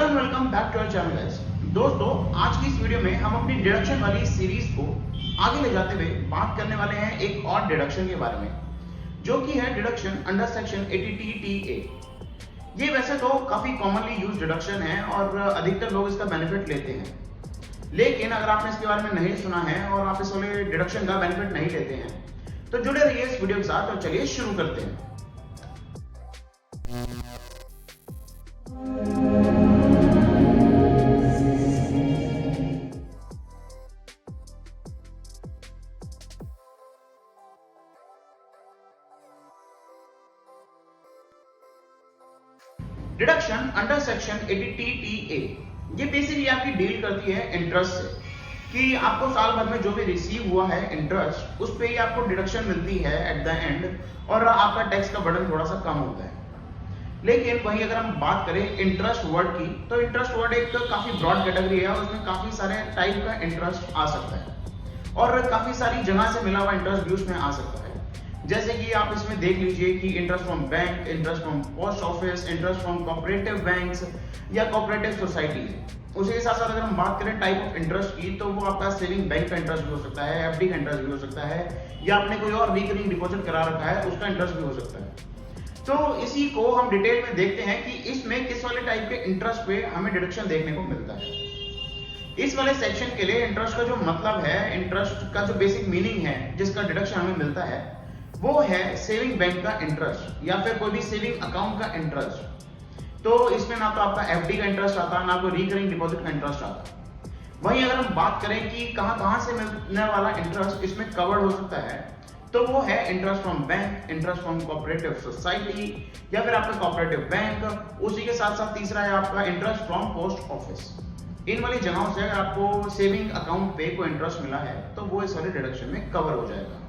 And welcome back to our channel guys. दोस्तों, आज की इस वीडियो में हम अपनी डिडक्शन वाली सीरीज को आगे ले जाते हुए बात करने वाले हैं एक और डिडक्शन के बारे में, जो कि है डिडक्शन अंडर सेक्शन 80TA। ये वैसे तो काफी कॉमनली यूज डिडक्शन है और अधिकतर लोग इसका बेनिफिट लेते हैं, लेकिन अगर आपने इसके बारे में नहीं सुना है और आप इस वाले डिडक्शन का बेनिफिट नहीं लेते हैं तो जुड़े रहिए इस वीडियो के साथ और चलिए शुरू करते हैं। डिडक्शन अंडर सेक्शन 80TA ये बेसिकली आपकी डील करती है इंटरेस्ट से, कि आपको साल भर में जो भी रिसीव हुआ है इंटरेस्ट, उस पे ही आपको डिडक्शन मिलती है एट द एंड और आपका टैक्स का बर्डन थोड़ा सा कम होता है। लेकिन वहीं अगर हम बात करें इंटरेस्ट वर्ड की, तो इंटरेस्ट वर्ड एक काफी ब्रॉड कैटेगरी है और उसमें काफी सारे टाइप का इंटरेस्ट आ सकता है और काफी सारी जगह से मिला हुआ इंटरेस्ट भी उसमें आ सकता है। जैसे कि आप इसमें देख लीजिए कि interest from bank, interest from post office, interest from cooperative banks या कोऑपरेटिव सोसाइटीज। उसी के साथ साथ अगर हम बात करें टाइप ऑफ इंटरेस्ट की, तो वो आपका सेविंग बैंक का इंटरेस्ट भी हो सकता है, एफडी का इंटरेस्ट भी हो सकता है, या आपने कोई और रिकरिंग डिपॉजिट करा रखा है उसका इंटरेस्ट भी हो सकता है। तो इसी को हम डिटेल में देखते हैं कि इसमें किस वाले टाइप के इंटरेस्ट पे हमें डिडक्शन देखने को मिलता है। इस वाले सेक्शन के लिए इंटरेस्ट का जो मतलब है, इंटरेस्ट का जो बेसिक मीनिंग है जिसका डिडक्शन हमें मिलता है, वो है सेविंग बैंक का इंटरेस्ट या फिर कोई भी सेविंग अकाउंट का इंटरेस्ट। तो इसमें ना तो आपका एफडी का इंटरेस्ट आता, ना कोई रिकरिंग डिपॉजिट का इंटरेस्ट आता। वहीं अगर हम बात करें कि कहां से मिलने वाला इंटरेस्ट इसमें कवर्ड हो सकता है, तो वो है interest from bank, interest from cooperative society या फिर आपका कोऑपरेटिव बैंक। उसी के साथ साथ तीसरा है आपका इंटरेस्ट फ्रॉम पोस्ट ऑफिस। इन वाली जगहों से अगर आपको सेविंग अकाउंट पे कोई इंटरेस्ट मिला है तो वो इस वाले डिडक्शन में कवर हो जाएगा।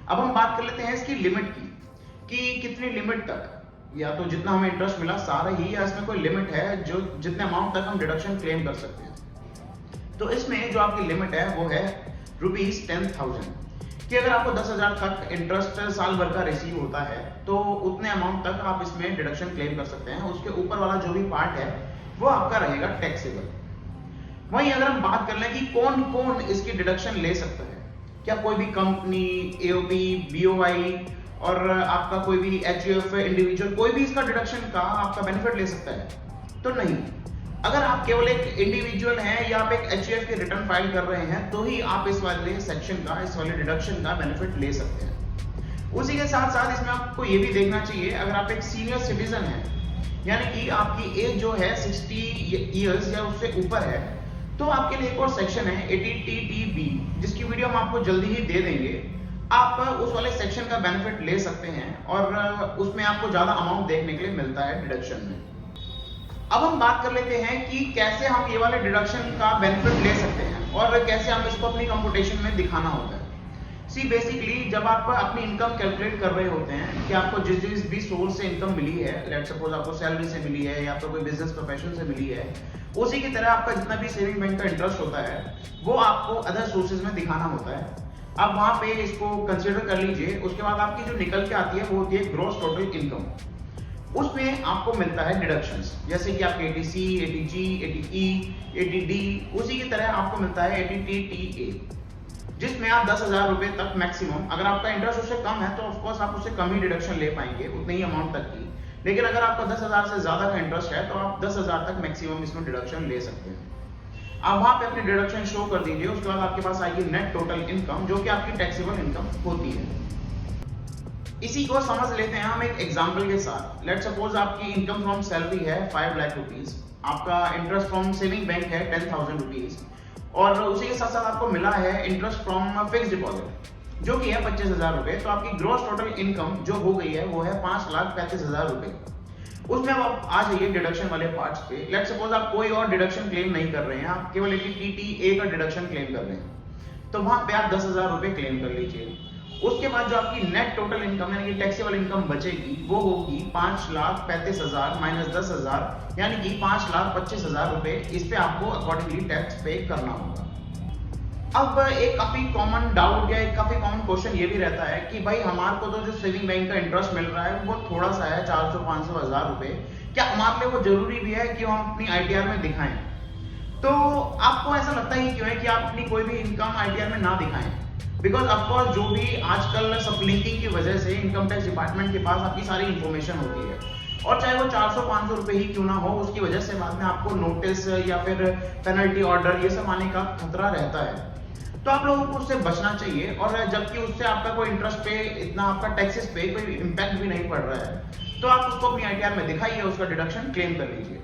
अब हम बात कर लेते हैं इसकी लिमिट की, कि कितनी लिमिट तक, या तो जितना हमें इंटरेस्ट मिला सारा ही, या इसमें कोई लिमिट है जो जितने अमाउंट तक हम डिडक्शन क्लेम कर सकते हैं। तो इसमें जो आपकी लिमिट है वो है ₹10,000 कि अगर आपको 10,000 तक इंटरेस्ट साल भर का रिसीव होता है तो उतने अमाउंट तक आप इसमें डिडक्शन क्लेम कर सकते हैं। उसके ऊपर वाला जो भी पार्ट है वो आपका रहेगा टैक्सेबल। वहीं अगर हम बात कर लें कि कौन कौन इसकी डिडक्शन ले सकता है, क्या कोई भी कंपनी, एओबी, बीओआई और आपका कोई भी एचयूएफ इंडिविजुअल कोई भी इसका डिडक्शन का आपका बेनिफिट ले सकता है? तो नहीं। अगर आप केवल एक इंडिविजुअल हैं या आप एक एचयूएफ की रिटर्न फाइल कर रहे हैं तो ही आप इस वाले सेक्शन का, इस वाले डिडक्शन का बेनिफिट ले सकते हैं। उसी के साथ साथ इसमें आपको ये भी देखना चाहिए, अगर आप एक सीनियर सिटीजन हैं, यानी कि आपकी एज जो है 60 ईयर्स या उससे ऊपर है, तो आपके लिए एक और सेक्शन है 80TTB, जिसकी वीडियो हम आपको जल्दी ही दे देंगे। आप उस वाले सेक्शन का बेनिफिट ले सकते हैं और उसमें आपको ज्यादा अमाउंट देखने के लिए मिलता है डिडक्शन में। अब हम बात कर लेते हैं कि कैसे हम ये वाले डिडक्शन का बेनिफिट ले सकते हैं और कैसे हम इसको अपनी कंप्यूटेशन में दिखाना होता है। बेसिकली जब आप अपनी इनकम कैलकुलेट कर रहे होते हैं कि आपको जिस भी सोर्स से इनकम मिली है, लेट्स सपोज आपको सैलरी से मिली है या तो कोई बिजनेस प्रोफेशन से मिली है, उसी की तरह आपका जितना भी सेविंग बैंक का इंटरेस्ट होता है वो आपको अदर सोर्सेज में दिखाना होता है। आप वहां पे इसको कंसीडर कर लीजिए। उसके बाद आपकी जो निकल के आती है वो होती है ग्रॉस टोटल इनकम। उसमें आपको मिलता है डिडक्शंस, जैसे कि आपके 80C, 80G, 80E, 80D। उसी की तरह आपको मिलता है 80TTA, जिसमें आप 10,000 रुपए तक मैक्सिमम, अगर आपका इंटरेस्ट उससे कम है तो ऑफकोर्स आप उससे कम ही डिडक्शन ले पाएंगे, उतने ही अमाउंट तक की। लेकिन अगर आपका 10,000 से ज्यादा का इंटरेस्ट है तो आप 10,000 तक मैक्सिमम इसमें डिडक्शन ले सकते हैं। आप वहां पे अपनी डिडक्शन शो कर दीजिए। उसके बाद आपके पास आएगी नेट टोटल इनकम, जो कि आपकी टैक्सेबल इनकम होती है। इसी को समझ लेते हैं हम एक एग्जांपल के साथ। लेट्स सपोज आपकी इनकम फ्रॉम सैलरी है 5 लाख रुपीज, आपका इंटरेस्ट फ्रॉम सेविंग बैंक है 10,000 रुपीज, और उसी के साथ साथ आपको मिला है इंटरेस्ट फ्रॉम फिक्स डिपॉजिट जो कि है 25,000 रुपए। तो आपकी ग्रॉस टोटल इनकम जो हो गई है वो है 5,35,000 रुपए। उसमें अब आप आ जाइए डिडक्शन वाले पार्ट्स पे। लेट्स सपोज आप कोई और डिडक्शन क्लेम नहीं कर रहे हैं, आप केवल 80TTA का डिडक्शन क्लेम कर रहे हैं, तो वहां पे आप 10,000 रुपए क्लेम कर लीजिए। उसके बाद जो आपकी नेट टोटल इनकम यानी कि टैक्सेबल इनकम बचेगी वो होगी 5,35,000 माइनस 10,000, यानी कि 5,25,000 रुपए। इस पे आपको अकॉर्डिंगली टैक्स पे करना होगा। अब एक काफी कॉमन डाउट या एक काफी कॉमन क्वेश्चन ये भी रहता है कि भाई हमारे को तो जो सेविंग बैंक का इंटरेस्ट मिल रहा है वो थोड़ा सा है, 400, 500, 1,000 रुपए, क्या हमारे लिए वो जरूरी भी है कि हम अपनी ITR में दिखाएं? तो आपको ऐसा लगता ही क्यों है कि आप अपनी कोई भी इनकम ITR में ना दिखाएं? बिकॉज ऑफकोर्स जो भी आजकल सबलिंकिंग की वजह से इनकम टैक्स डिपार्टमेंट के पास आपकी सारी इंफॉर्मेशन होती है, और चाहे वो 400-500 रुपए ही क्यों ना हो, उसकी वजह से बाद में आपको नोटिस या फिर पेनल्टी ऑर्डर ये सब आने का खतरा रहता है। तो आप लोगों को उससे बचना चाहिए, और जबकि उससे आपका कोई इंटरेस्ट पे, इतना आपका टैक्सेस पे कोई इम्पैक्ट भी नहीं पड़ रहा है, तो आप उसको अपनी ITR में दिखाइए, उसका डिडक्शन क्लेम कर लीजिए।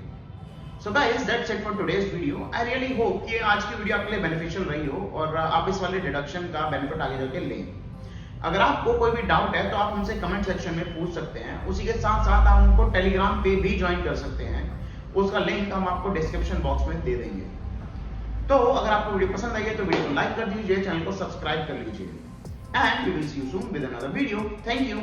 So guys, that's it for today's video. I really hope कि आज की वीडियो आपके लिए बेनिफिशियल रही हो और आप इस वाले डिडक्शन का बेनिफिट आगे जाके लें। अगर आपको कोई भी डाउट है तो आप हमसे कमेंट सेक्शन में पूछ सकते हैं। उसी के साथ साथ आप हमको टेलीग्राम पे भी ज्वाइन कर सकते हैं, उसका लिंक हम आपको डिस्क्रिप्शन बॉक्स में दे देंगे। तो अगर आपको वीडियो पसंद आई है तो वीडियो को लाइक कर दीजिए, चैनल को सब्सक्राइब कर लीजिए, and we will see you soon with another video. Thank you.